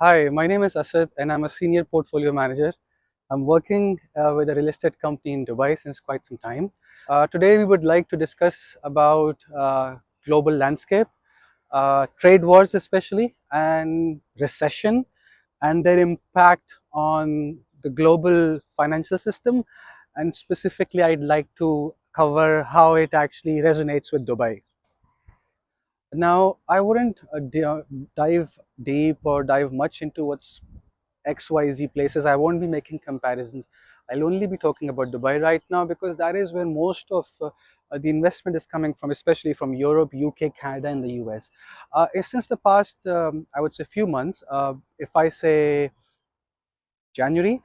Hi, my name is Asad and I'm a senior portfolio manager. I'm working with a real estate company in Dubai since quite some time. Today we would like to discuss about global landscape, trade wars especially, and recession and their impact on the global financial system. And specifically, I'd like to cover how it actually resonates with Dubai. Now, I wouldn't dive deep or dive much into what's XYZ places. I won't be making comparisons. I'll only be talking about Dubai right now because that is where most of the investment is coming from, especially from Europe, UK, Canada, and the US. Since the past, I would say, few months, if I say January,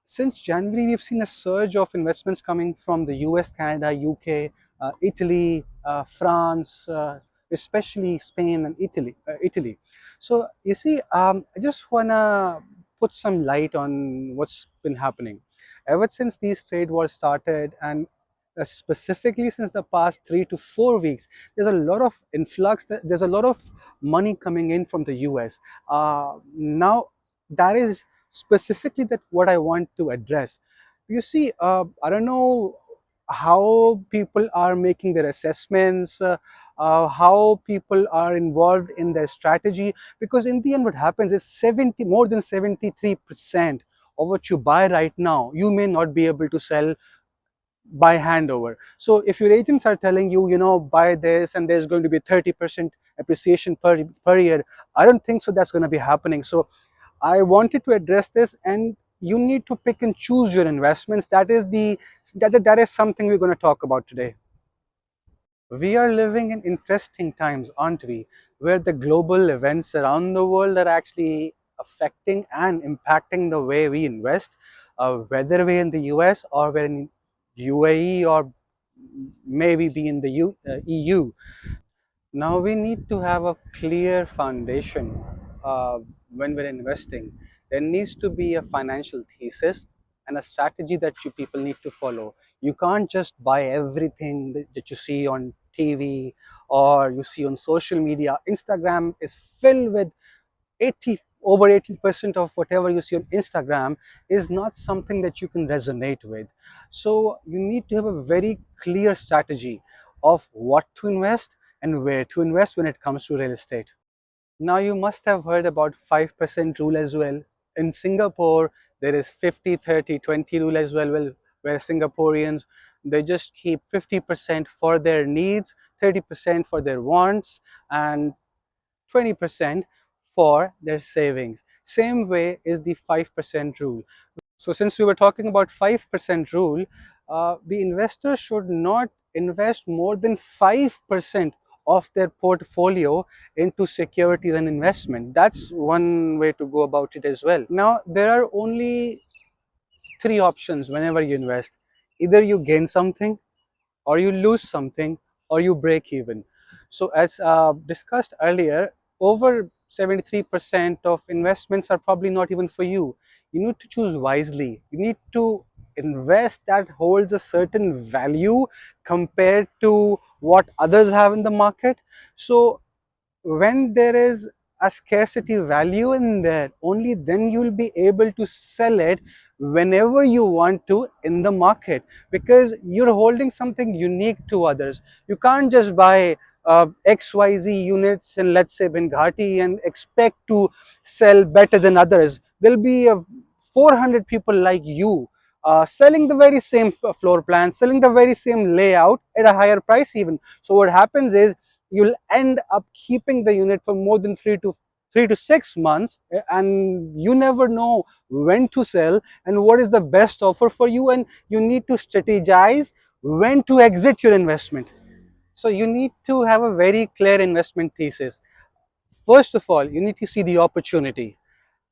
since January, we've seen a surge of investments coming from the US, Canada, UK, Italy, France, especially Spain and Italy. So you see, I just wanna put some light on what's been happening ever since these trade wars started, and specifically since the past 3 to 4 weeks. There's a lot of influx. There's a lot of money coming in from the US. Now that is specifically that what I want to address. You see, I don't know how people are making their assessments, how people are involved in their strategy, because in the end, what happens is more than 73% of what you buy right now, you may not be able to sell by handover. So if your agents are telling you, buy this and there's going to be 30% appreciation per year, I don't think so that's going to be happening. So I wanted to address this, and you need to pick and choose your investments. That is something we're going to talk about today. We are living in interesting times, aren't we? Where the global events around the world are actually affecting and impacting the way we invest, whether we're in the US or we're in UAE or maybe be in the EU. Now we need to have a clear foundation when we're investing. There needs to be a financial thesis and a strategy that you people need to follow. You can't just buy everything that you see on TV or you see on social media. Instagram is filled with 80% of whatever you see on Instagram is not something that you can resonate with. So you need to have a very clear strategy of what to invest and where to invest when it comes to real estate. Now you must have heard about 5% rule as well. In Singapore, there is 50-30-20 rule as well, where Singaporeans, they just keep 50% for their needs, 30% for their wants, and 20% for their savings. Same way is the 5% rule. So since we were talking about 5% rule, the investor should not invest more than 5% of their portfolio into securities and investment. That's one way to go about it as well. Now, there are only three options whenever you invest. Either you gain something, or you lose something, or you break even. So as discussed earlier, over 73% of investments are probably not even for you. You need to choose wisely. You need to invest that holds a certain value compared to what others have in the market. So when there is a scarcity value in there, only then you will be able to sell it whenever you want to in the market, because you're holding something unique to others. You can't just buy XYZ units in, let's say, Benghati and expect to sell better than others. There'll be 400 people like you selling the very same floor plan, selling the very same layout at a higher price even. So what happens is you'll end up keeping the unit for more than 3 to 6 months, and you never know when to sell and what is the best offer for you, and you need to strategize when to exit your investment. So you need to have a very clear investment thesis. First of all, you need to see the opportunity.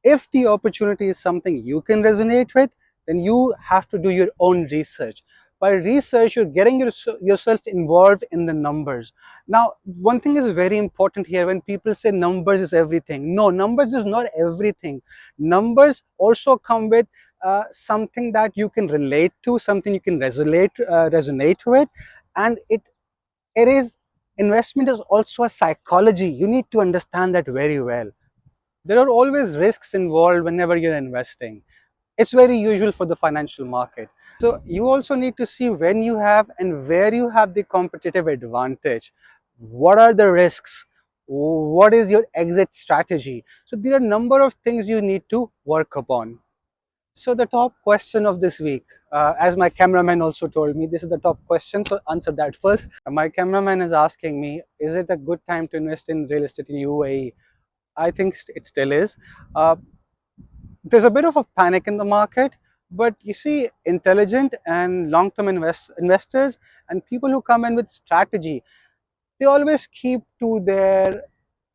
If the opportunity is something you can resonate with, then you have to do your own research. By research, you're getting yourself involved in the numbers. Now, one thing is very important here. When people say numbers is everything, no, numbers is not everything. Numbers also come with something that you can relate to, something you can resonate with, and it is investment is also a psychology. You need to understand that very well. There are always risks involved whenever you're investing. It's very usual for the financial market. So you also need to see when you have and where you have the competitive advantage. What are the risks? What is your exit strategy? So there are a number of things you need to work upon. So the top question of this week, as my cameraman also told me, this is the top question, so answer that first. My cameraman is asking me, is it a good time to invest in real estate in UAE? I think it still is. Uh, there's a bit of a panic in the market, but you see, intelligent and long-term investors and people who come in with strategy, they always keep to their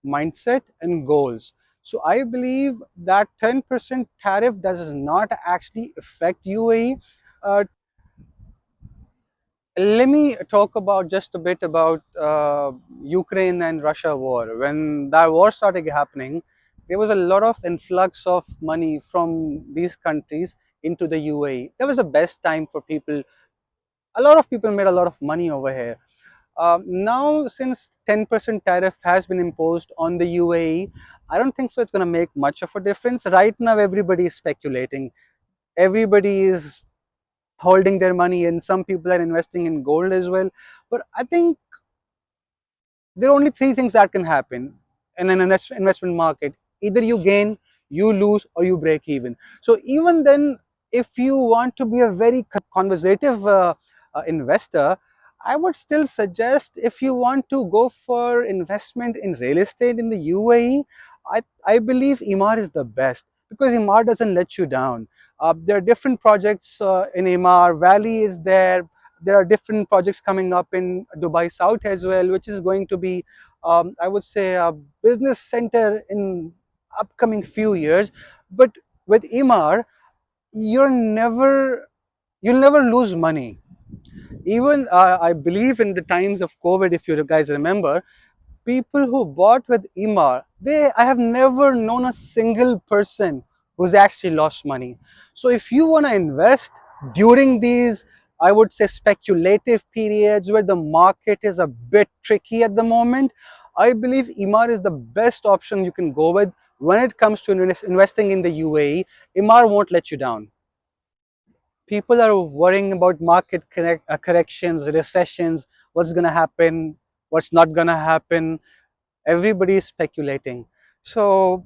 mindset and goals. So I believe that 10% tariff does not actually affect UAE. Uh, Let me talk about just a bit about Ukraine and Russia war. When that war started happening, there was a lot of influx of money from these countries into the UAE. That was the best time for people. A lot of people made a lot of money over here. Now, since 10% tariff has been imposed on the UAE, I don't think so it's going to make much of a difference. Right now, everybody is speculating. Everybody is holding their money, and some people are investing in gold as well. But I think there are only three things that can happen in an investment market: either you gain, you lose, or you break even. So even then, if you want to be a very conservative investor, I would still suggest, if you want to go for investment in real estate in the UAE, I believe Emaar is the best, because Emaar doesn't let you down. There are different projects in Emaar. Valley is there. There are different projects coming up in Dubai South as well, which is going to be, I would say, a business center in upcoming few years. But with Emaar, you're never you'll never lose money. Even I believe in the times of COVID, if you guys remember, people who bought with Emaar, I have never known a single person who's actually lost money. So if you want to invest during these, I would say, speculative periods where the market is a bit tricky at the moment, I believe Emaar is the best option you can go with when it comes to investing in the UAE. Emaar won't let you down. People are worrying about market corrections, recessions, what's going to happen, what's not going to happen. Everybody is speculating. So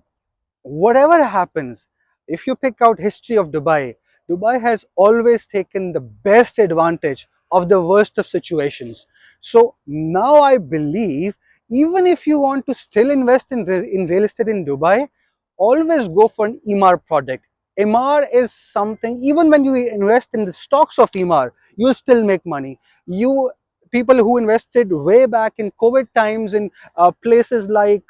whatever happens, if you pick out history of Dubai, Dubai has always taken the best advantage of the worst of situations. So now I believe, even if you want to still invest in real estate in Dubai, always go for an Emaar product. Emaar is something, even when you invest in the stocks of Emaar, you still make money. You People who invested way back in COVID times in places like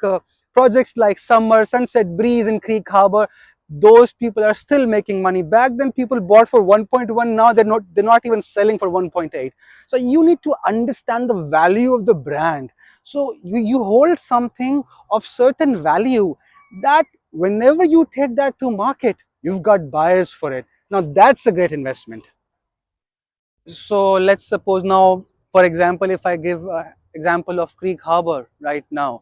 projects like Summer, Sunset Breeze, and Creek Harbor, those people are still making money. Back then, people bought for 1.1. Now they're not even selling for 1.8. So you need to understand the value of the brand. So you hold something of certain value, that whenever you take that to market, you've got buyers for it. Now that's a great investment. So let's suppose now, for example, if I give example of Creek Harbor right now,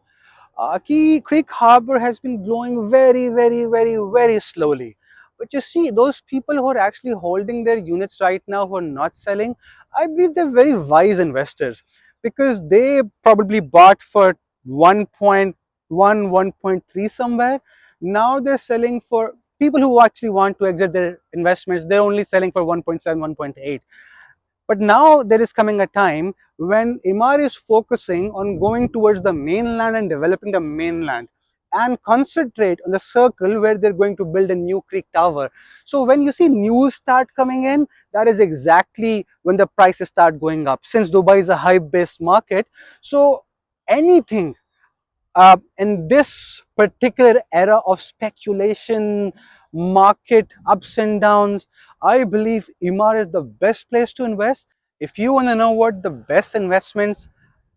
Creek Harbor has been growing very, very, very, very slowly. But you see, those people who are actually holding their units right now, who are not selling, I believe they're very wise investors, because they probably bought for 1.1, 1.3 somewhere. Now they're selling for, people who actually want to exit their investments, they're only selling for 1.7, 1.8. But now there is coming a time when Emaar is focusing on going towards the mainland and developing the mainland, and concentrate on the circle where they're going to build a new creek tower. So when you see news start coming in, that is exactly when the prices start going up, since Dubai is a hype-based market. So anything in this particular era of speculation, market ups and downs, I believe Emaar is the best place to invest. If you want to know what the best investments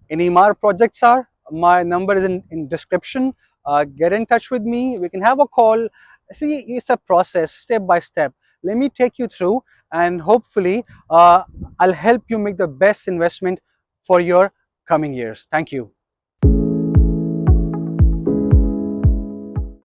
in Emaar projects are, my number is in description. Get in touch with me. We can have a call. See, it's a process, step by step. Let me take you through, and hopefully, I'll help you make the best investment for your coming years. Thank you.